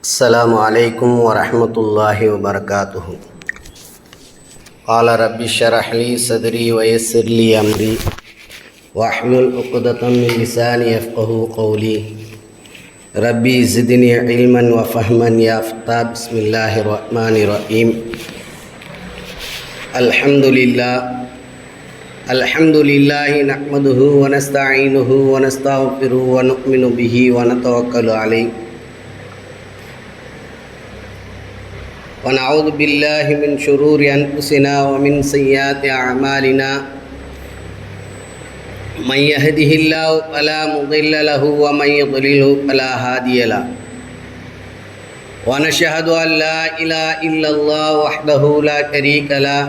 السلام عليكم ورحمة الله وبركاته. قال رب اشرح لي صدري ويسر لي أمري واحلل عقدة من لساني يفقهوا قولي. ربي زدني علما وفهما يا فتاح. بسم الله الرحمن الرحيم. الحمد لله نحمده ونستعينه ونستغفره ونؤمن به ونتوكل عليه ونعوذ بالله من شرور أنفسنا ومن سيئات أعمالنا. من يهده الله فلا مضل له ومن يضلله فلا هادي له. ونشهد أن لا إله إلا الله وحده لا شريك له.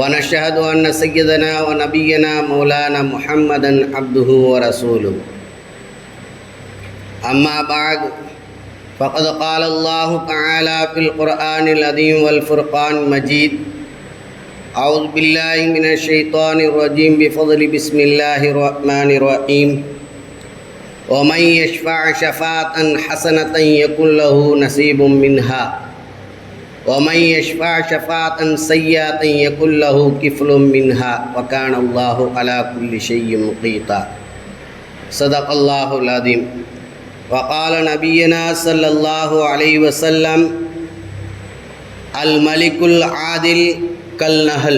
ونشهد أن سيدنا ونبينا مولانا محمدا عبده ورسوله. أما بعد، فقد قال الله تعالى في القرآن العظيم والفرقان المجيد: أعوذ بالله من الشيطان الرجيم بفضل بسم الله الرحمن الرحيم. ومن يشفع شفاعة حسنة يكن له نصيب منها ومن يشفع شفاعة سيئة يكن له كفل منها وكان الله على كل شيء مقيتا. صدق الله العظيم. وقال نبينا صلى الله عليه وسلم: الملك العادل كالنهل،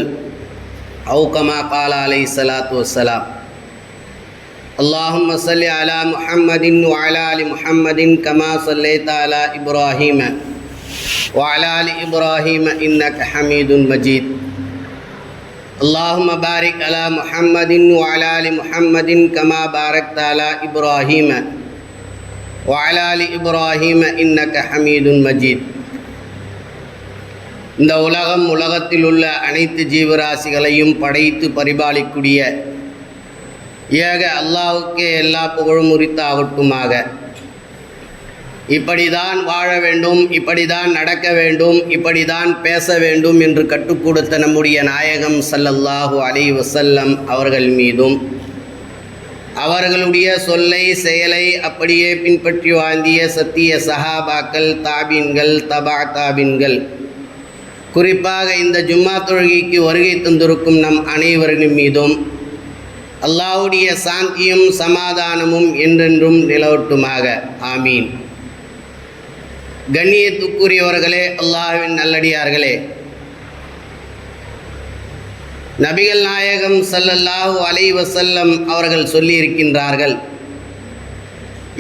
أو كما قال عليه الصلاة والسلام. اللهم صل على محمد وعلى آل محمد كما صليت على إبراهيم وعلى آل إبراهيم إنك حميد مجيد. اللهم بارك على محمد وعلى آل محمد كما باركت على إبراهيم وعلى آل إبراهيم إنك حميد مجيد. இந்த உலகத்தில் உள்ள அனைத்து ஜீவராசிகளையும் படைத்து பரிபாலிக்கூடிய ஏக அல்லாஹ்வுக்கே எல்லா புகழும் உரித்தாகட்டுமாக. இப்படிதான் வாழ வேண்டும், இப்படிதான் நடக்க வேண்டும், இப்படிதான் பேச வேண்டும் என்று கற்றுக் கொடுத்த நம்முடைய நாயகம் ஸல்லல்லாஹு அலைஹி வஸல்லம் அவர்கள் மீதும் அவர்களுடைய சொல்லை செயலை அப்படியே பின்பற்றி வாழ்ந்திய சத்திய சஹாபாக்கள், தாபீன்கள், தபா தாபீன்கள், குறிப்பாக இந்த ஜும்மா தொழுகைக்கு வருகை தந்திருக்கும் நம் அனைவரின் மீதும் அல்லாஹ்வுடைய சாந்தியும் சமாதானமும் என்றென்றும் நிலவட்டுமாக. ஆமீன். கண்ணியத்துக்குரியவர்களே, அல்லாஹ்வின் நல்லடியார்களே, நபிகள் நாயகம் ஸல்லல்லாஹு அலைஹி வஸல்லம் அவர்கள் சொல்லியிருக்கின்றார்கள்: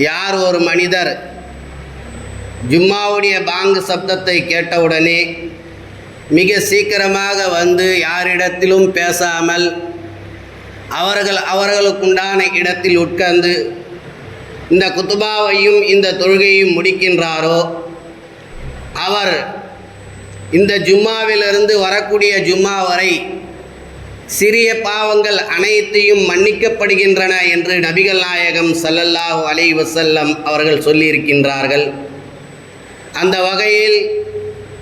யார் ஒரு மனிதர் ஜும்மாவுடைய பாங்கு சப்தத்தை கேட்டவுடனே மிக சீக்கிரமாக வந்து யாரிடத்திலும் பேசாமல் அவர்களுக்குண்டான இடத்தில் உட்கார்ந்து இந்த குத்துபாவையும் இந்த தொழுகையும் முடிக்கின்றாரோ, அவர் இந்த ஜும்மாவிலிருந்து வரக்கூடிய ஜும்மா வரை சிறிய பாவங்கள் அனைத்தையும் மன்னிக்கப்படுகின்றன என்று நபிகள் நாயகம் ஸல்லல்லாஹு அலைஹி வஸல்லம் அவர்கள் சொல்லியிருக்கின்றார்கள். அந்த வகையில்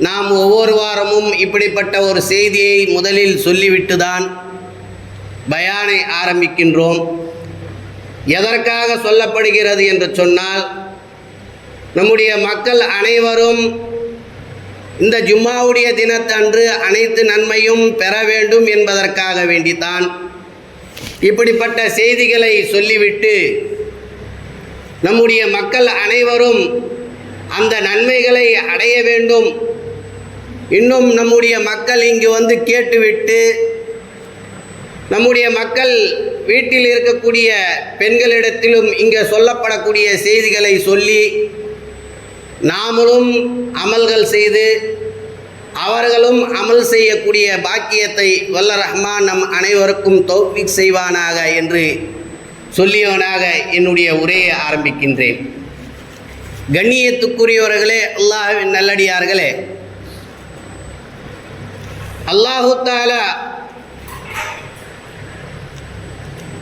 நாம் ஒவ்வொரு வாரமும் இப்படிப்பட்ட ஒரு செய்தியை முதலில் சொல்லிவிட்டு தான் பயானை ஆரம்பிக்கின்றோம். எதற்காக சொல்லப்படுகிறது என்று சொன்னால், நம்முடைய மக்கள் அனைவரும் இந்த ஜும்மாவுடைய தினத்தன்று அனைத்து நன்மையும் பெற வேண்டும் என்பதற்காக வேண்டித்தான் இப்படிப்பட்ட செய்திகளை சொல்லிவிட்டு நம்முடைய மக்கள் அனைவரும் அந்த நன்மைகளை அடைய வேண்டும். இன்னும் நம்முடைய மக்கள் இங்கு வந்து கேட்டுவிட்டு நம்முடைய மக்கள் வீட்டில் இருக்கக்கூடிய பெண்களிடத்திலும் இங்கே சொல்லப்படக்கூடிய செய்திகளை சொல்லி நாமளும் அமல்கள் செய்து அவர்களும் அமல் செய்யக்கூடிய பாக்கியத்தை வல்ல ரஹ்மான் நம் அனைவருக்கும் தௌஃபீக் செய்வானாக என்று சொல்லியவனாக என்னுடைய உரையை ஆரம்பிக்கின்றேன். கண்ணியத்துக்குரியவர்களே, அல்லாஹ்வின் நல்லடியார்களே, அல்லாஹு தஆலா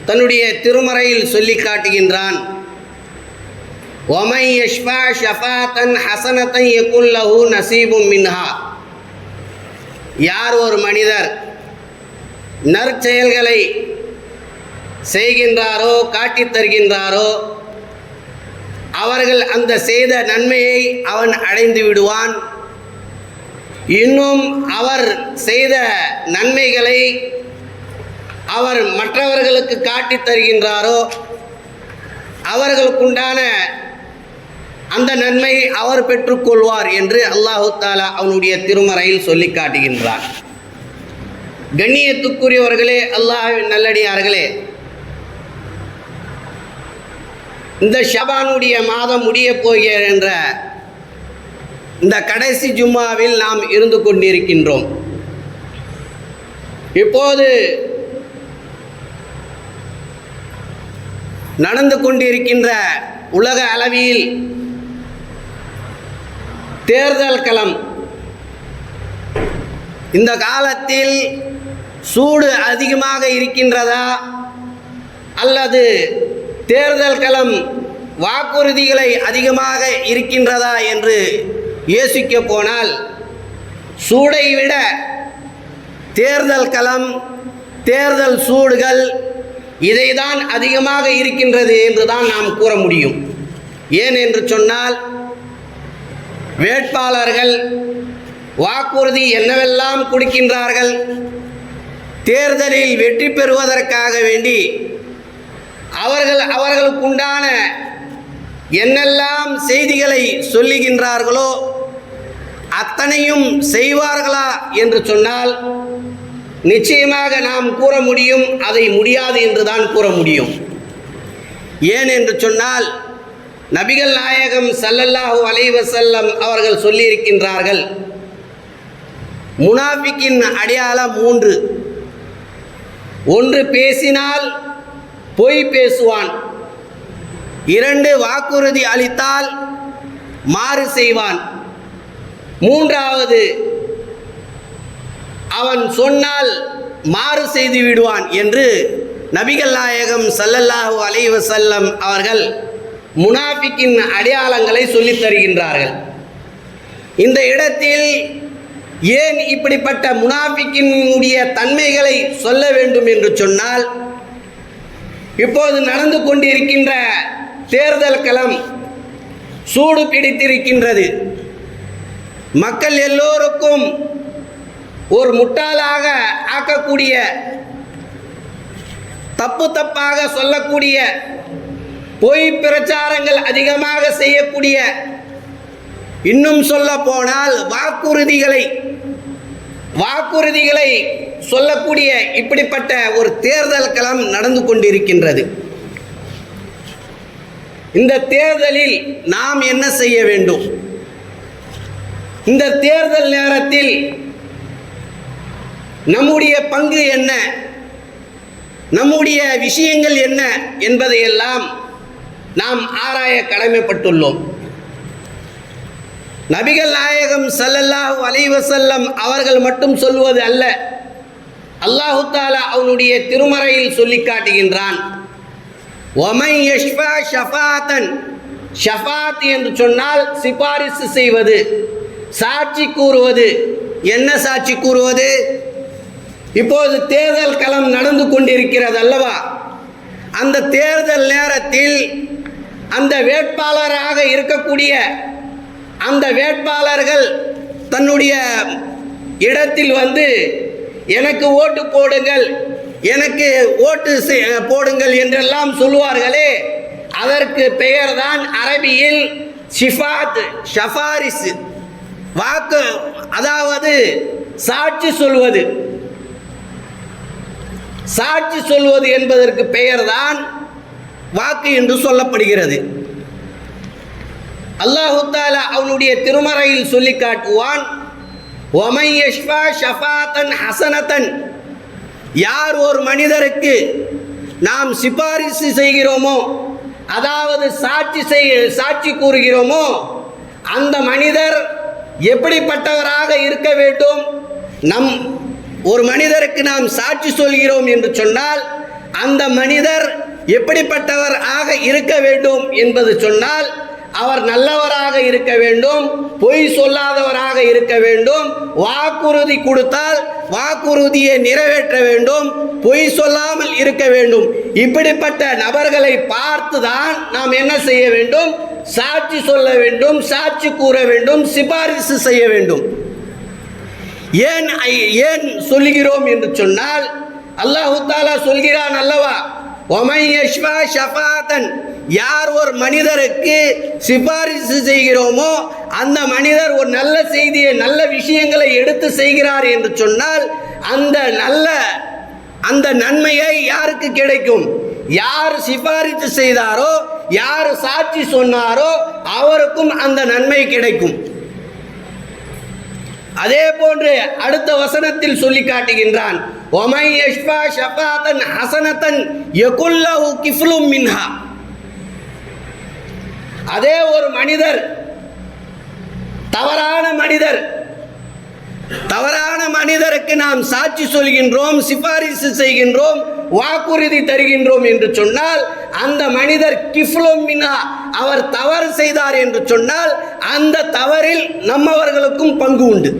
தன்னுடைய திருமறையில் சொல்லி காட்டுகின்றான்: وَمَنْ يَشْفَعْ شَفَاعَةً حَسَنَةً يَكُنْ لَهُ نَصِيبٌ مِنْهَا. யார் ஒரு மனிதர் நற்செயல்களை செய்கின்றாரோ, காட்டித் தருகின்றாரோ, அவர்கள் அந்த செய்த நன்மையை அவன் அடைந்து விடுவான். இன்னும் அவர் செய்த நன்மைகளை அவர் மற்றவர்களுக்கு காட்டித் தருகின்றாரோ அவர்களுக்குண்டான அந்த நன்மை அவர் பெற்றுக்கொள்வார் என்று அல்லாஹு தஆலா அவனுடைய திருமறையில் சொல்லி காட்டுகின்றார். கண்ணியத்துக்குரியவர்களே, அல்லாஹ்வின் நல்லடியார்களே, இந்த ஷபானுடைய மாதம் முடிய போகின்ற இந்த கடைசி ஜும்மாவில் நாம் இருந்து கொண்டிருக்கின்றோம். இப்போது நடந்து கொண்டிருக்கின்ற உலக அளவில் தேர்தல் களம். இந்த காலத்தில் சூடு அதிகமாக இருக்கின்றதா அல்லது தேர்தல் களம் வாக்குறுதிகளை அதிகமாக இருக்கின்றதா என்று யோசிக்க போனால் சூடை விட தேர்தல் களம், தேர்தல் சூடுகள் இதைதான் அதிகமாக இருக்கின்றது என்று தான் நாம் கூற முடியும். ஏன் என்று சொன்னால், வேட்பாளர்கள் வாக்குறுதி என்னவெல்லாம் கொடுக்கின்றார்கள், தேர்தலில் வெற்றி பெறுவதற்காக வேண்டி அவர்களுக்குண்டான என்னெல்லாம் செய்திகளை சொல்லுகின்றார்களோ அத்தனையும் செய்வார்களா என்று சொன்னால் நிச்சயமாக நாம் கூற முடியும், அதை முடியாது என்று தான் கூற முடியும். ஏன் என்று சொன்னால், நபிகள் நாயகம் ஸல்லல்லாஹு அலைஹி வஸல்லம் அவர்கள் சொல்லியிருக்கின்றார்கள், முனாஃபிக்கின் அடையாளம் 3. ஒன்று, பேசினால் பொய் பேசுவான். 2, வாக்குறுதி அளித்தால் மாறு செய்வான். 3வது, அவன் சொன்னால் மாறு செய்து விடுவான் என்று நபிகள் நாயகம் ஸல்லல்லாஹு அலைஹி வஸல்லம் அவர்கள் முனாஃபிக்கின் அடையாளங்களை சொல்லித் தருகின்றார்கள். இந்த இடத்தில் ஏன் இப்படிப்பட்ட முனாஃபிக்கினுடைய தன்மைகளை சொல்ல வேண்டும் என்று சொன்னால், இப்போது நடந்து கொண்டிருக்கின்ற தேர்தல் களம் சூடு பிடித்திருக்கின்றது. மக்கள் எல்லோருக்கும் ஒரு முட்டாளாக ஆக்கக்கூடிய, தப்பாக சொல்லக்கூடிய, பொய் பிரச்சாரங்கள் அதிகமாக செய்யக்கூடிய, இன்னும் சொல்ல போனால் வாக்குறுதிகளை சொல்லக்கூடிய இப்படிப்பட்ட ஒரு தேர்தல் களம் நடந்து கொண்டிருக்கின்றது. இந்த தேர்தலில் நாம் என்ன செய்ய வேண்டும்? இந்த தேர்தல் நேரத்தில் நம்முடைய பங்கு என்ன, நம்முடைய விஷயங்கள் என்ன என்பதையெல்லாம் நாம் ஆராய கடமைப்பட்டுள்ளோம். நபிகள் நாயகம் ஸல்லல்லாஹு அலைஹி வஸல்லம் அவர்கள் மட்டும் சொல்வது அல்ல, அல்லாஹு தஆலா அவனுடைய திருமறையில் சொல்லி காட்டுகின்றான். ஒமை யஷ்ஃபா ஷஃபாத்தன். ஷஃபாத் என்று சொன்னால் சிபாரிசு செய்வது, சாட்சி கூறுவது. என்ன சாட்சி கூறுவது? இப்போது தேர்தல் களம் நடந்து கொண்டிருக்கிறது அல்லவா? அந்த தேர்தல் நேரத்தில் அந்த வேட்பாளராக இருக்கக்கூடிய அந்த வேட்பாளர்கள் தன்னுடைய இடத்தில் வந்து எனக்கு ஓட்டு போடுங்கள், எனக்கு ஓட்டு போடுங்கள் என்றெல்லாம் சொல்லுவார்களே, அதற்கு பெயர்தான் அரபியில் ஷஃபாரிஸ். வாக்கு, அதாவது சாட்சி சொல்வது. சாட்சி சொல்வது என்பதற்கு பெயர்தான் வாக்கு என்று சொல்லப்படுகிறது. அல்லாஹு தஆலா அவனுடைய திருமறையில் சொல்லி காட்டுவான், ஒமை யஷ்ஃபா ஷஃபாத்தன் ஹஸனத்தன். யார் ஒரு மனிதருக்கு நாம் சிபாரிசு செய்கிறோமோ, அதாவது சாட்சி கூறுகிறோமோ, அந்த மனிதர் எப்படிப்பட்டவராக இருக்க வேண்டும்? ஒரு மனிதருக்கு நாம் சாட்சி சொல்கிறோம் என்று சொன்னால் அந்த மனிதர் எப்படிப்பட்டவர் ஆக இருக்க வேண்டும் என்பது சொன்னால், அவர் நல்லவராக இருக்க வேண்டும், பொய் சொல்லாதவராக இருக்க வேண்டும், வாக்குறுதி கொடுத்தால் வாக்குறுதியை நிறைவேற்ற வேண்டும், பொய் சொல்லாமல் இருக்க வேண்டும். இப்படிப்பட்ட நபர்களை பார்த்துதான் நாம் என்ன செய்ய வேண்டும்? சாட்சி சொல்ல வேண்டும், சாட்சி கூற வேண்டும், சிபாரிசு செய்ய வேண்டும். ஏன் சொல்லுகிறோம் என்று சொன்னால், அல்லாஹு தஆலா சொல்கிறான் அல்லவா, ஒமை யஷ்ஃபா ஷஃபாஅத்தன், யார் ஒரு மனிதருக்கு சிபாரிசு செய்கிறோமோ அந்த மனிதர் ஒரு நல்ல செய்தியை, நல்ல விஷயங்களை எடுத்து செய்கிறார் என்று சொன்னால் அந்த நன்மையை யாருக்கு கிடைக்கும்? யார் சிபாரிசு செய்தாரோ, யார் சாட்சி சொன்னாரோ அவருக்கும் அந்த நன்மை கிடைக்கும். அதே போன்று அடுத்த வசனத்தில் சொல்லி காட்டுகின்றான், ஒமை யஷ்ஃபா ஷஃபாஅத்தன் ஹஸனத்தன் யகுல்லஹு கிஃப்லும் மின்ஹா. அதே ஒரு மனிதர், தவறான மனிதருக்கு நாம் சாட்சி சொல்கின்றோம், சிபாரிசு செய்கின்றோம், வாக்குறுதி தருகின்றோம் என்று சொன்னால் அந்த மனிதர் கிஃப்லும் மின்ஹா, அவர் தவறு செய்தார் என்று சொன்னால் அந்த தவறில் நம்மவர்களுக்கும் பங்கு உண்டு.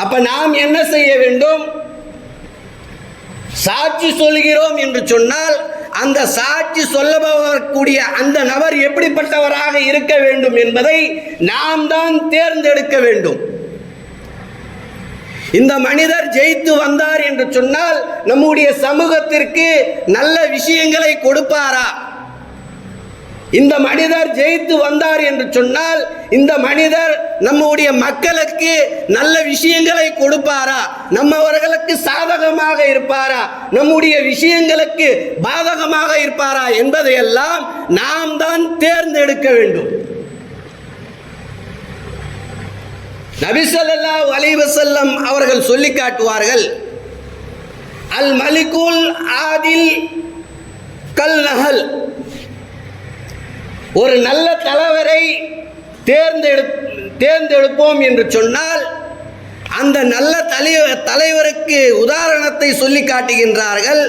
அப்ப நாம் என்ன செய்ய வேண்டும்? சாட்சி சொல்கிறோம் என்று சொன்னால் அந்த சாட்சி சொல்லக்கூடிய அந்த நபர் எப்படிப்பட்டவராக இருக்க வேண்டும் என்பதை நாம் தான் தேர்ந்தெடுக்க வேண்டும். இந்த மனிதர் ஜெயித்து வந்தார் என்று சொன்னால் நம்முடைய சமூகத்திற்கு நல்ல விஷயங்களை கொடுப்பாரா? இந்த மனிதர் ஜெயித்து வந்தார் என்று சொன்னால் இந்த மனிதர் நம்முடைய மக்களுக்கு நல்ல விஷயங்களை கொடுப்பாரா? நம்மவர்களுக்கு சாதகமாக இருப்பாரா? நம்முடைய விஷயங்களுக்கு பாதகமாக இருப்பாரா என்பதையெல்லாம் நாம் தான் தேர்ந்தெடுக்க வேண்டும். நபி ஸல்லல்லாஹு அலைஹி வஸல்லம் அவர்கள் சொல்லி காட்டுவார்கள், அல் மலிகுல் ஆதில் கல் நஹல். ஒரு நல்ல தலைவரை தேர்ந்தெடுப்போம் என்று சொன்னால் அந்த நல்ல தலைவருக்கு உதாரணத்தை சொல்லி காட்டுகின்றார்கள்.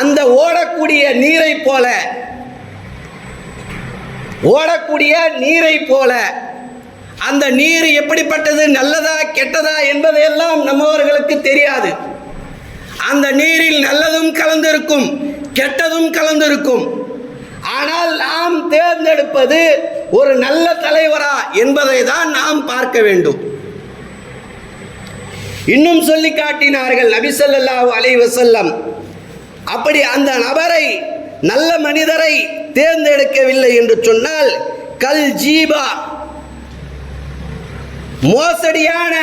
அந்த ஓடக்கூடிய நீரை போல அந்த நீர் எப்படிப்பட்டது, நல்லதா கெட்டதா என்பதையெல்லாம் நம்மவர்களுக்கு தெரியாது. அந்த நீரில் நல்லதும் கலந்திருக்கும், கெட்டதும் கலந்திருக்கும். ஆனால் நாம் தேர்ந்தெடுப்பது ஒரு நல்ல தலைவரா என்பதை தான் நாம் பார்க்க வேண்டும். இன்னும் சொல்லி காட்டினார்கள் நபி ஸல்லல்லாஹு அலைஹி வஸல்லம், அப்படி அந்த நபரை, நல்ல மனிதரை தேர்ந்தெடுக்கவில்லை என்று சொன்னால் கல் ஜீபா, மோசடியான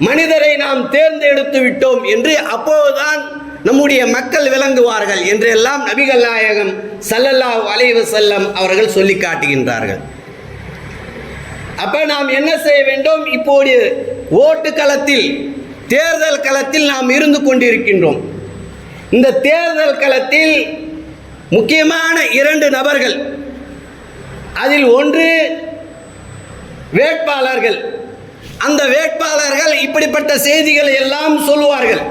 மனிதரை நாம் தேர்ந்தெடுத்து விட்டோம் என்று அப்போதுதான் நம்முடைய மக்கள் விளங்குவார்கள் என்றெல்லாம் நபிகள் நாயகம் ஸல்லல்லாஹு அலைஹி வஸல்லம் அவர்கள் சொல்லி காட்டுகின்றார்கள். அப்ப நாம் என்ன செய்ய வேண்டும்? இப்போது ஓட்டு களத்தில், தேர்தல் களத்தில் நாம் இருந்து கொண்டிருக்கின்றோம். இந்த தேர்தல் களத்தில் முக்கியமான 2 நபர்கள், அதில் ஒன்று வேட்பாளர்கள். அந்த வேட்பாளர்கள் இப்படிப்பட்ட செய்திகளை எல்லாம் சொல்லுவார்கள்.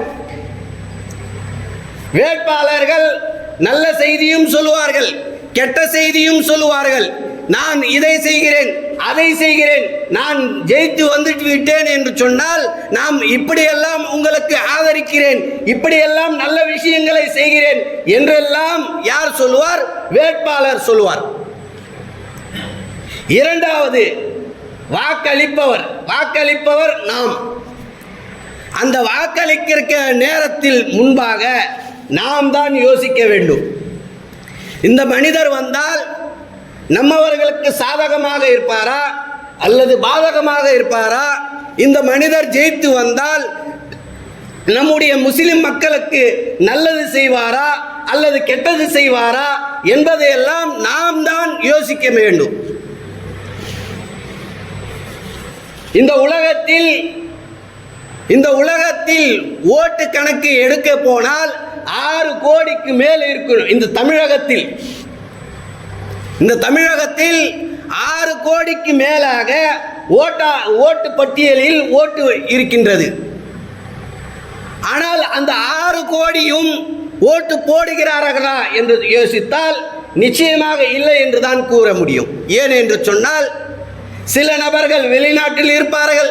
வேட்பாளர்கள் நல்ல செய்தியும் சொல்லுவார்கள், கெட்ட செய்தியும் சொல்லுவார்கள். நான் இதை செய்கிறேன், அதை செய்கிறேன், நான் ஜெயித்து வந்துட்டு விட்டேன் என்று சொன்னால் நாம் இப்படியெல்லாம் உங்களுக்கு ஆதரிக்கிறேன், இப்படியெல்லாம் நல்ல விஷயங்களை செய்கிறேன் என்றெல்லாம் யார் சொல்லுவார்? வேட்பாளர் சொல்லுவார். இரண்டாவது வாக்களிப்பவர் நாம். அந்த வாக்களிக்கிற நேரத்தில் முன்பாக நாம் தான் யோசிக்க வேண்டும். இந்த மனிதர் வந்தால் நம்மவர்களுக்கு சாதகமாக இருப்பாரா அல்லது பாதகமாக இருப்பாரா? இந்த மனிதர் ஜெயித்து வந்தால் நம்முடைய முஸ்லிம் மக்களுக்கு நல்லது செய்வாரா அல்லது கெட்டது செய்வாரா என்பதையெல்லாம் நாம் தான் யோசிக்க வேண்டும். இந்த உலகத்தில் ஓட்டு கணக்கு எடுக்க போனால் 6 கோடிக்கு மேல் இருக்கணும். இந்த தமிழகத்தில் 6 கோடிக்கு மேலாக ஓட்டு பட்டியலில் ஓட்டு இருக்கின்றது. ஆனால் அந்த 6 கோடியும் ஓட்டு போடுகிறார்களா என்று யோசித்தால் நிச்சயமாக இல்லை என்று தான் கூற முடியும். ஏன் என்று சொன்னால் சில நபர்கள் வெளிநாட்டில் இருப்பார்கள்,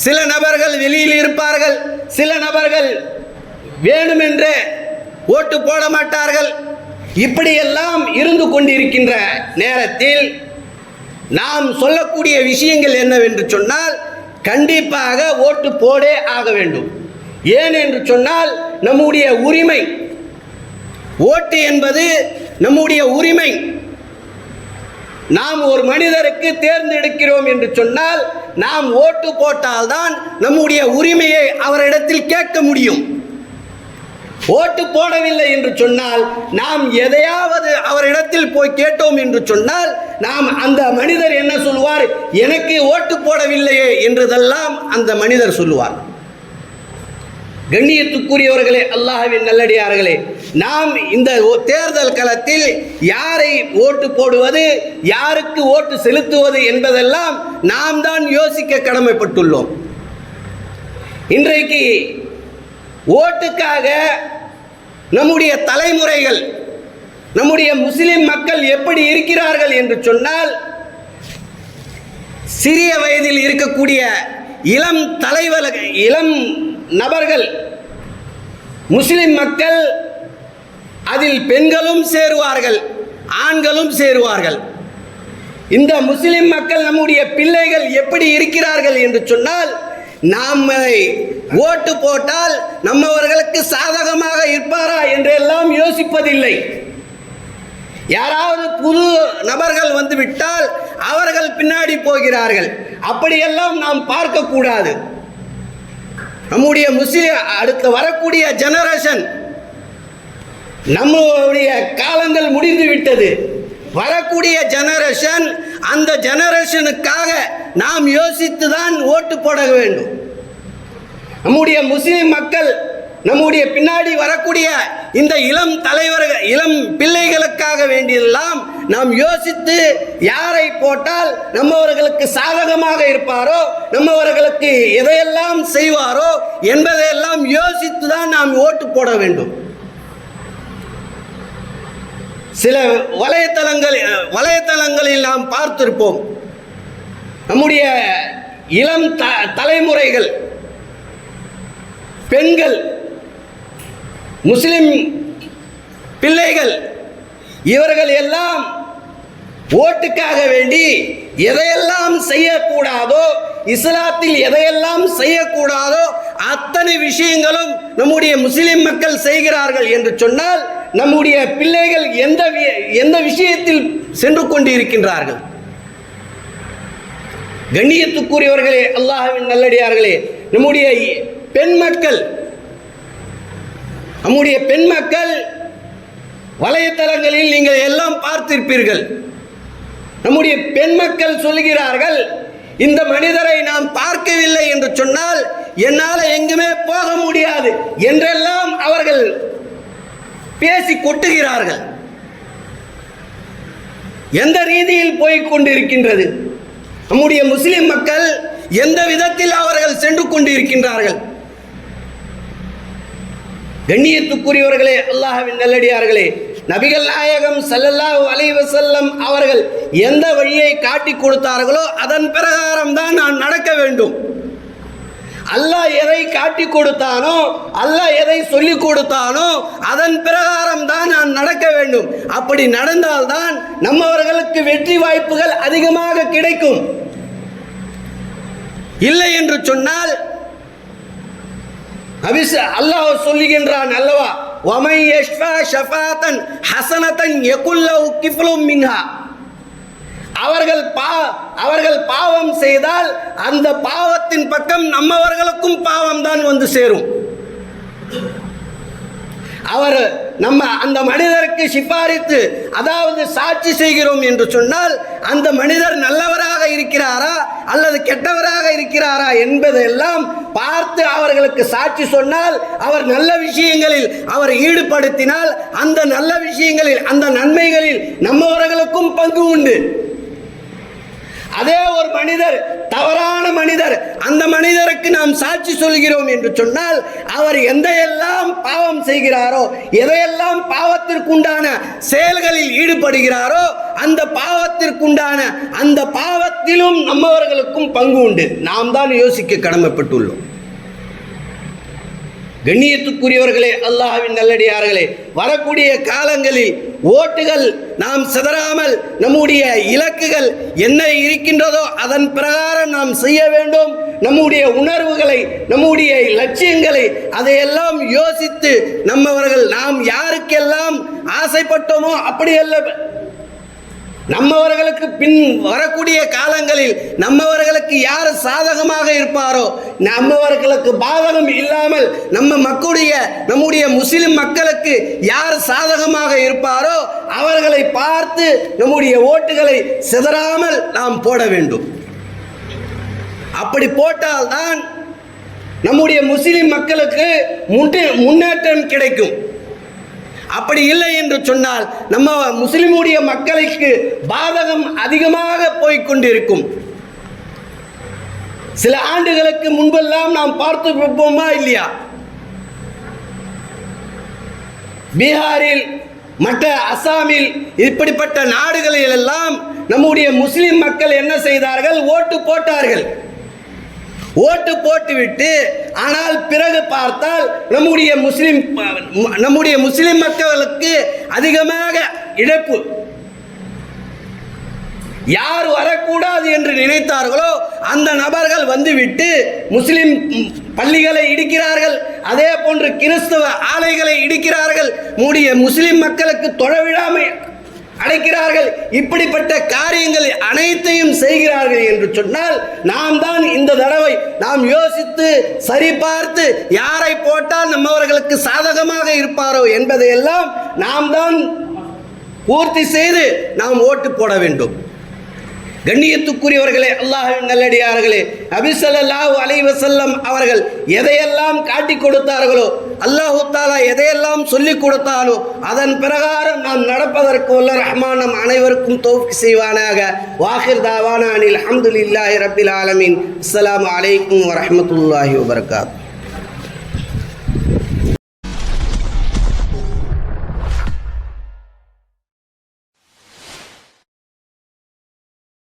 சில நபர்கள் வெளியில் இருப்பார்கள், சில நபர்கள் வேணுமென்றே ஓட்டு போட மாட்டார்கள். இப்படியெல்லாம் இருந்து கொண்டிருக்கின்ற நேரத்தில் நாம் சொல்லக்கூடிய விஷயங்கள் என்னவென்று சொன்னால், கண்டிப்பாக ஓட்டு போடே ஆக வேண்டும். ஏன் என்று சொன்னால் நம்முடைய உரிமை, ஓட்டு என்பது நம்முடைய உரிமை. நாம் ஒரு மனிதருக்கு தேர்ந்தெடுக்கிறோம் என்று சொன்னால் நாம் ஓட்டு போட்டால்தான் நம்முடைய உரிமையை அவரிடத்தில் கேட்க முடியும். ஓட்டு போடவில்லை என்று சொன்னால் நாம் எதையாவது அவரிடத்தில் போய் கேட்டோம் என்று சொன்னால் நாம் அந்த மனிதர் என்ன சொல்வார், எனக்கு ஓட்டு போடவில்லையே என்றதெல்லாம் அந்த மனிதர் சொல்லுவார். கண்ணியத்துக்குரியவர்களே, அல்லாஹ்வின் நல்லடியார்களே, நாம் இந்த தேர்தல் களத்தில் யாரை ஓட்டு போடுவது, யாருக்கு ஓட்டு செலுத்துவது என்பதெல்லாம் நாம் தான் யோசிக்க கடமைப்பட்டுள்ளோம். இன்றைக்கு ஓட்டுக்காக நம்முடைய தலைமுறைகள், நம்முடைய முஸ்லிம் மக்கள் எப்படி இருக்கிறார்கள் என்று சொன்னால், சிறிய வயதில் இருக்கக்கூடிய இளம் நபர்கள், முஸ்லிம் மக்கள், அதில் பெண்களும் சேருவார்கள், ஆண்களும் சேருவார்கள். இந்த முஸ்லிம் மக்கள் நம்முடைய பிள்ளைகள் எப்படி இருக்கிறார்கள் என்று சொன்னால், நாம் ஓட்டு போட்டால் நம்மவர்களுக்கு சாதகமாக இருப்பாரா என்றெல்லாம் யோசிப்பதில்லை. யாராவது புது நபர்கள் வந்துவிட்டால் அவர்கள் பின்னாடி போகிறார்கள். அப்படியெல்லாம் நாம் பார்க்கக்கூடாது. நம்முடைய முஸ்லிம் அடுத்து வரக்கூடிய ஜெனரேஷன், நம்முடைய காலங்கள் முடிந்து விட்டது. வரக்கூடிய ஜெனரேஷன், அந்த ஜெனரேஷனுக்காக நாம் யோசித்து தான் ஓட்டு போட வேண்டும். நம்முடைய முஸ்லிம் மக்கள், நம்முடைய பின்னாடி வரக்கூடிய இந்த இளம் தலைவர்கள், இளம் பிள்ளைகளுக்காக வேண்டியெல்லாம் நாம் யோசித்து யாரை போட்டால் நம்மவர்களுக்கு சாதகமாக இருப்பாரோ, நம்மவர்களுக்கு எதையெல்லாம் செய்வாரோ என்பதையெல்லாம் யோசித்து தான் நாம் ஓட்டு போட வேண்டும். சில வலைத்தளங்களில் நாம் பார்த்திருப்போம், நம்முடைய இளம் தலைமுறைகள், பெண்கள், முஸ்லிம் பிள்ளைகள், இவர்கள் எல்லாம் ஓட்டுக்காக வேண்டி எதையெல்லாம் செய்யக்கூடாதோ, இஸ்லாத்தில் எதையெல்லாம் செய்யக்கூடாதோ அத்தனை விஷயங்களும் நம்முடைய முஸ்லிம் மக்கள் செய்கிறார்கள் என்று சொன்னால், நம்முடைய பிள்ளைகள் எந்த விஷயத்தில் சென்று கொண்டிருக்கின்றார்கள்? கண்ணியத்துக்குரியவர்களே, அல்லாஹ்வின் நல்லடியார்களே, நம்முடைய பெண் மக்கள் வலைத்தளங்களில் நீங்கள் எல்லாம் பார்த்திருப்பீர்கள். நம்முடைய பெண் மக்கள் சொல்கிறார்கள், இந்த மனிதரை நாம் பார்க்கவில்லை என்று சொன்னால் என்னால் எங்குமே போக முடியாது என்றெல்லாம் அவர்கள் பேசி கொட்டுகிறார்கள். எந்த ரீதியில் போய்க் கொண்டிருக்கின்றது? நம்முடைய முஸ்லிம் மக்கள் எந்த விதத்தில் அவர்கள் சென்று கொண்டிருக்கின்றார்கள்? கண்ணியத்துக்குரியவர்களே, அல்லாஹ்வின் நல்லடியார்களே, நபிகள் நாயகம் ஸல்லல்லாஹு அலைஹி வஸல்லம் அவர்கள் எந்த வழியை காட்டி கொடுத்தார்களோ அதன் பிரகாரம் தான் நான் நடக்க வேண்டும். அல்லாஹ் எதை காட்டி கொடுத்தானோ, அல்லாஹ் எதை சொல்லிக் கொடுத்தானோ அதன் பிரகாரம் தான் நான் நடக்க வேண்டும். அப்படி நடந்தால்தான் நம்மவர்களுக்கு வெற்றி வாய்ப்புகள் அதிகமாக கிடைக்கும். இல்லை என்று சொன்னால் அல்லாஹ் சொல்லுகின்றான் அல்லவா, வமை யஷ்ஃபா ஷஃபாத்தன் ஹஸனத்தன் யகுல் லஹு கிஃப்லும் மின்ஹா. அவர்கள் பாவம் செய்தால் அந்த பாவத்தின் பக்கம் நம்மவர்களுக்கும் பாவம் தான் வந்து சேரும். நம்ம அந்த மனிதருக்கு சிபாரித்து, அதாவது சாட்சி செய்கிறோம் என்று சொன்னால் அந்த மனிதர் நல்லவராக இருக்கிறாரா அல்லது கெட்டவராக இருக்கிறாரா என்பதெல்லாம் பார்த்து அவர்களுக்கு சாட்சி சொன்னால், அவர் நல்ல விஷயங்களில் அவர் ஈடுபடுத்தினால் அந்த நல்ல விஷயங்களில், அந்த நன்மைகளில் நம்மவர்களுக்கும் பங்கு உண்டு. அதே ஒரு மனிதர் தவறான மனிதர், அந்த மனிதருக்கு நாம் சாட்சி சொல்கிறோம் என்று சொன்னால் அவர் எதையெல்லாம் பாவம் செய்கிறாரோ, எதையெல்லாம் பாவத்திற்குண்டான செயல்களில் ஈடுபடுகிறாரோ அந்த பாவத்திற்குண்டான அந்த பாவத்திலும் நம்மவர்களுக்கும் பங்கு உண்டு. நாம் தான் யோசிக்க கடமைப்பட்டுள்ளோம். கண்ணியத்துக்குரியவர்களே, அல்லாஹ்வின் நல்லடியார்களே, வரக்கூடிய காலங்களில் ஓட்டுகள் நாம் சிதறாமல் நம்முடைய இலக்குகள் என்ன இருக்கின்றதோ அதன் பிரகாரம் நாம் செய்ய வேண்டும். நம்முடைய உணர்வுகளை, நம்முடைய லட்சியங்களை அதையெல்லாம் யோசித்து நாம் யாருக்கெல்லாம் ஆசைப்பட்டோமோ அப்படியல்ல, நம்மவர்களுக்கு பின் வரக்கூடிய காலங்களில் நம்மவர்களுக்கு யார் சாதகமாக இருப்பாரோ, நம்மவர்களுக்கு பாதகம் இல்லாமல் நம்முடைய முஸ்லிம் மக்களுக்கு யார் சாதகமாக இருப்பாரோ அவர்களை பார்த்து நம்முடைய ஓட்டுகளை சிதறாமல் நாம் போட வேண்டும். அப்படி போட்டால்தான் நம்முடைய முஸ்லிம் மக்களுக்கு முன்னேற்றம் கிடைக்கும். அப்படி இல்லை என்று சொன்னால் நம்ம முஸ்லிமுடைய மக்களுக்கு பாதகம் அதிகமாக போய்கொண்டிருக்கும். சில ஆண்டுகளுக்கு முன்பெல்லாம் நாம் பார்த்து இருப்போமா இல்லையா, பீகாரில் மற்ற அசாமில் இப்படிப்பட்ட நாடுகளில் எல்லாம் நம்முடைய முஸ்லிம் மக்கள் என்ன செய்தார்கள், ஓட்டு போட்டார்கள். ஓட்டு போட்டுவிட்டு ஆனால் பிறகு பார்த்தால் நம்முடைய முஸ்லிம் மக்களுக்கு அதிகமாக இழப்பு. யார் வரக்கூடாது என்று நினைத்தார்களோ அந்த நபர்கள் வந்துவிட்டு முஸ்லிம் பள்ளிகளை இடிக்கிறார்கள், அதே போன்று கிறிஸ்தவ ஆலைகளை இடிக்கிறார்கள், முஸ்லிம் மக்களுக்கு தொழவிடாமை அழைக்கிறார்கள். இப்படிப்பட்ட காரியங்கள் அனைத்தையும் செய்கிறார்கள் என்று சொன்னால் நாம் தான் இந்த தடவை நாம் யோசித்து சரிபார்த்து யாரை போட்டால் நம்மவர்களுக்கு சாதகமாக இருப்பாரோ என்பதையெல்லாம் நாம் தான் பூர்த்தி செய்து நாம் ஓட்டு போட வேண்டும். கண்ணியத்துக்குரியவர்களே, அல்லாஹ்வின் நல்லடியார்களே, நபி ஸல்லல்லாஹு அலைஹி வஸல்லம் அவர்கள் எதையெல்லாம் காட்டி கொடுத்தார்களோ, அல்லாஹ் தஆலா எதையெல்லாம் சொல்லிக் கொடுத்தானோ அதன் பிரகாரம் நாம் நடப்பதற்கு வல்ல ரஹ்மான் நம் அனைவருக்கும் தௌஃபீக் செய்வானாக. வாஹிர் தாவானா அனில் ஹம்துலில்லாஹி ரப்பில் ஆலமீன். அஸ்ஸலாமு அலைக்கும் வரஹ்மத்துல்லாஹி வபரகாத்துஹு.